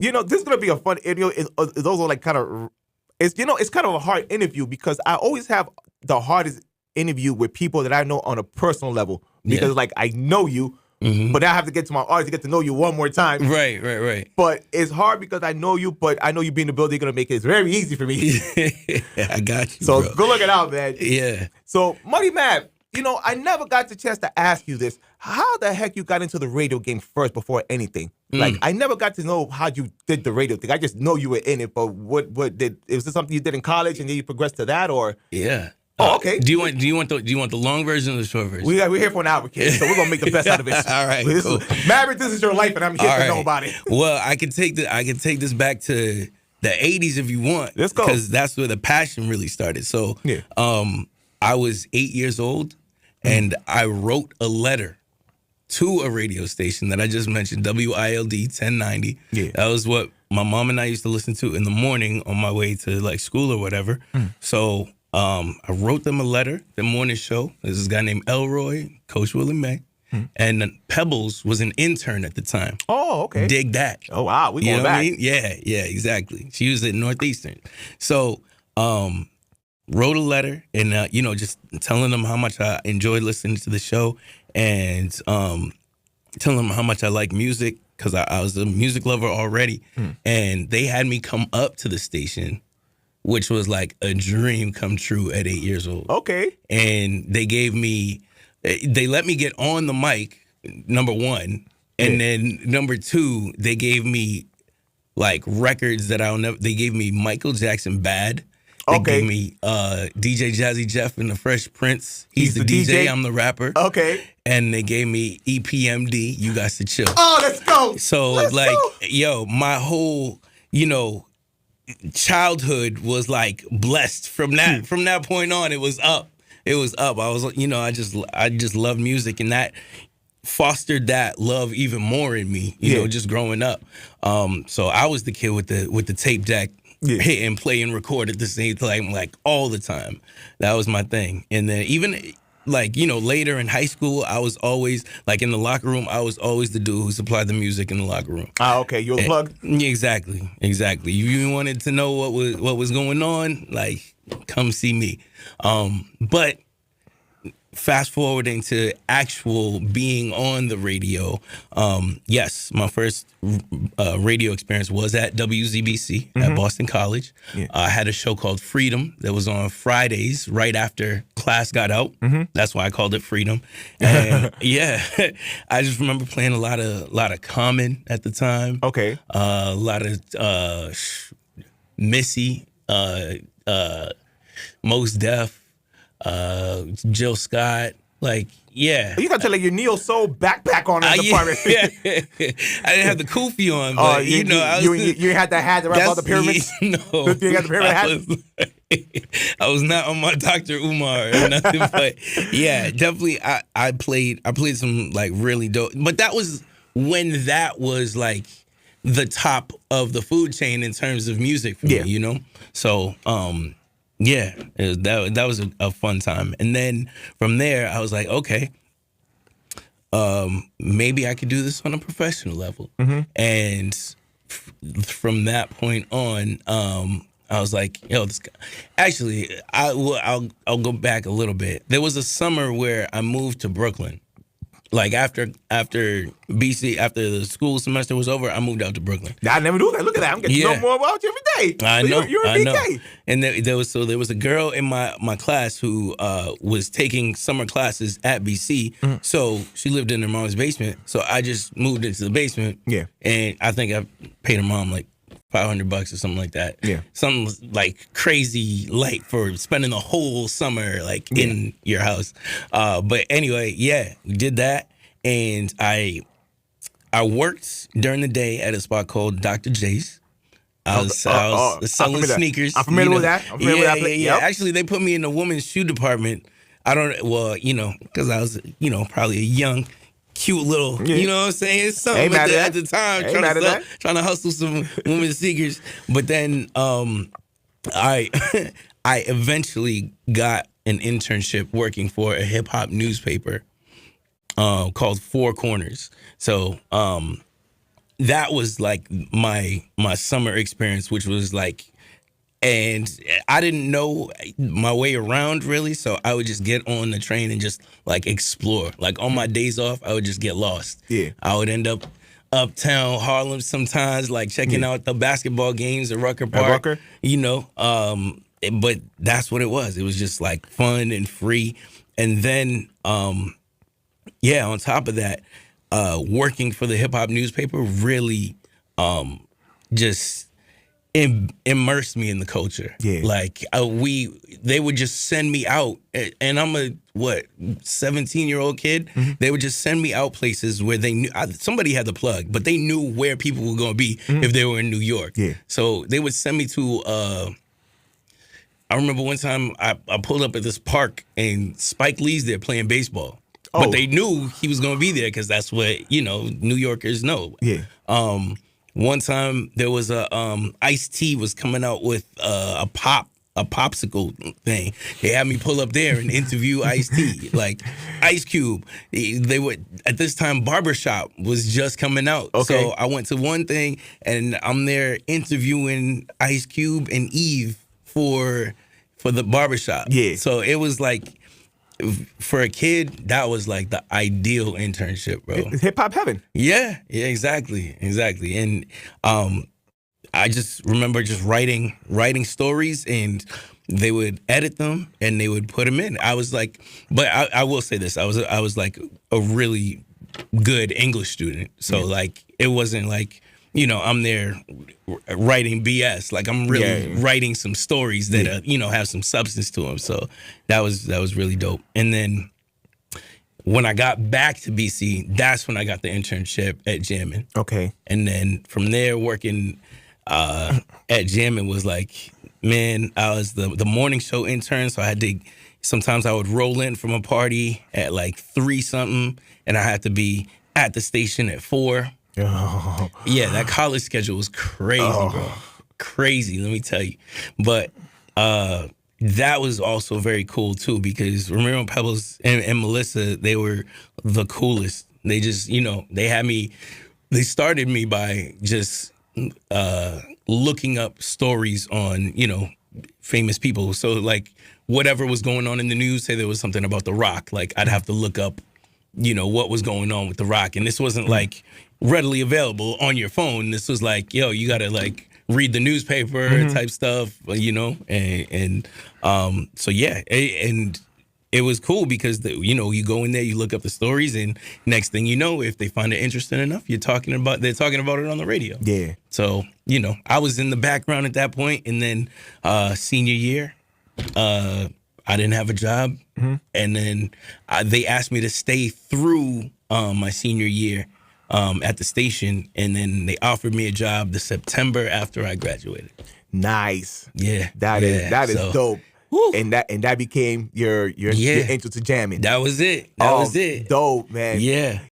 this is gonna be a fun interview. It's also like kind of, it's kind of a hard interview because I always have the hardest interview with people that I know on a personal level because like I know you, but I have to get to my audience to get to know you one more time. Right. But it's hard because I know you, but I know you being in the building, you're gonna make it very easy for me. I got you. So bro. good looking out, man. Yeah. So Money Mav, I never got the chance to ask you this. How the heck you got into the radio game first before anything? Like I never got to know how you did the radio thing. I just know you were in it, but what is this something you did in college and then you progressed to that, or? Yeah. Oh, okay. Do you want the long version or the short version? We're here for an hour, kid, so we're gonna make the best out of it. All right, cool. Maverik, this is your life, and I'm here to know about it. Well, I can take this back to the 80s if you want. Let's go. Because that's where the passion really started. So, yeah. I was 8 years old, and I wrote a letter to a radio station that I just mentioned, WILD 1090. Yeah. That was what my mom and I used to listen to in the morning on my way to like school or whatever. So I wrote them a letter, the morning show. There's this guy named Elroy, Coach Willie May, and Pebbles was an intern at the time. Oh, okay. Dig that. Oh, wow. We You going know what back. I mean? Yeah, exactly. She was at Northeastern. So wrote a letter and, just telling them how much I enjoyed listening to the show and telling them how much I like music because I was a music lover already. And they had me come up to the station, which was like a dream come true at 8 years old. Okay. And they let me get on the mic, number one. And then number two, they gave me like records that I'll never, they gave me Michael Jackson Bad. They gave me DJ Jazzy Jeff and the Fresh Prince. He's the DJ, I'm the rapper. Okay. And they gave me EPMD, You Got to Chill. Oh, let's go. So yo, my whole, childhood was like blessed from that. From that point on, it was up. I was, I just love music, and that fostered that love even more in me. You know, just growing up. So I was the kid with the tape deck. Hit and play and record at the same time, like all the time. That was my thing. And then even like, later in high school, I was always like in the locker room, I was always the dude who supplied the music in the locker room. Ah, okay. You a plug? Exactly. If you wanted to know what was going on, like come see me. But fast forwarding to actual being on the radio, yes, my first radio experience was at WZBC at Boston College. I had a show called Freedom that was on Fridays right after class got out. That's why I called it Freedom. And I just remember playing a lot of Common at the time. Okay. A lot of Missy, Mos Def. Jill Scott, you got to like your neo soul backpack on in the department. I didn't have the kufi on, but you had that hat to wrap all the pyramids. No, you got the pyramid hat. I was not on my Dr. Umar or nothing, but yeah, definitely. I played some like really dope, but that was when that was like the top of the food chain in terms of music for me, So. Yeah, that was a fun time. And then from there, I was like, okay, maybe I could do this on a professional level. And from that point on, I was like, yo, this guy. Actually, I'll go back a little bit. There was a summer where I moved to Brooklyn. Like after BC, after the school semester was over, I moved out to Brooklyn. I never knew that. Look at that. I'm getting to know more about you every day. I know. You're a BK. And there was a girl in my class who was taking summer classes at BC. So she lived in her mom's basement. So I just moved into the basement. Yeah. And I think I paid her mom like $500 or something like that. Yeah. Something like crazy light for spending the whole summer like in your house. But anyway, we did that. And I worked during the day at a spot called Dr. J's. I was selling sneakers. I'm familiar with that. Yeah. Actually, they put me in the women's shoe department. Because I was, probably a young, cute little, you know what I'm saying? Something at the time, trying to hustle some women's sneakers. But then I eventually got an internship working for a hip hop newspaper called Four Corners. So that was like my summer experience, which was like, and I didn't know my way around really, so I would just get on the train and just like explore. Like on my days off, I would just get lost. Yeah. I would end up uptown Harlem sometimes, like checking out the basketball games at Rucker Park. Rucker? You know, but that's what it was. It was just like fun and free. And then, yeah, on top of that, working for the hip hop newspaper really just immersed me in the culture. Yeah. Like they would just send me out, and I'm a 17-year-old kid. Mm-hmm. They would just send me out places where they knew somebody had the plug, but they knew where people were going to be if they were in New York. Yeah. So they would send me to. I remember one time I pulled up at this park and Spike Lee's there playing baseball. Oh. But they knew he was going to be there because that's what, New Yorkers know. Yeah. One time there was Ice-T was coming out with a popsicle thing. They had me pull up there and interview Ice-T, like Ice Cube. They would at this time Barbershop was just coming out. Okay. So I went to one thing and I'm there interviewing Ice Cube and Eve for the Barbershop. Yeah. So it was like, for a kid, that was like the ideal internship, bro. It's hip hop heaven. Yeah, exactly. And I just remember just writing stories, and they would edit them and they would put them in. I was like, but I will say this, I was like a really good English student, so like it wasn't like, I'm there writing BS. Like I'm really writing some stories that have some substance to them. So that was really dope. And then when I got back to BC, that's when I got the internship at Jammin'. Okay. And then from there, working at Jammin' was like, man, I was the morning show intern, so sometimes I would roll in from a party at like 3 something, and I had to be at the station at 4. Oh. Yeah, that college schedule was crazy, bro. Crazy, let me tell you. But that was also very cool too, because Ramiro Pebbles and Melissa, they were the coolest. They just, they started me by just looking up stories on, famous people. So like whatever was going on in the news, say there was something about The Rock, like I'd have to look up, what was going on with The Rock. And this wasn't like readily available on your phone. This was like, yo, you gotta like read the newspaper type stuff, and so yeah, and it was cool because you go in there, you look up the stories, and next thing you know, if they find it interesting enough, they're talking about it on the radio. Yeah. So I was in the background at that point, and then senior year, I didn't have a job, and then they asked me to stay through my senior year at the station, and then they offered me a job the September after I graduated. Nice. Yeah, that is dope. Woo. And that became your intro to jamming. That was it. That was it. Dope, man. Yeah.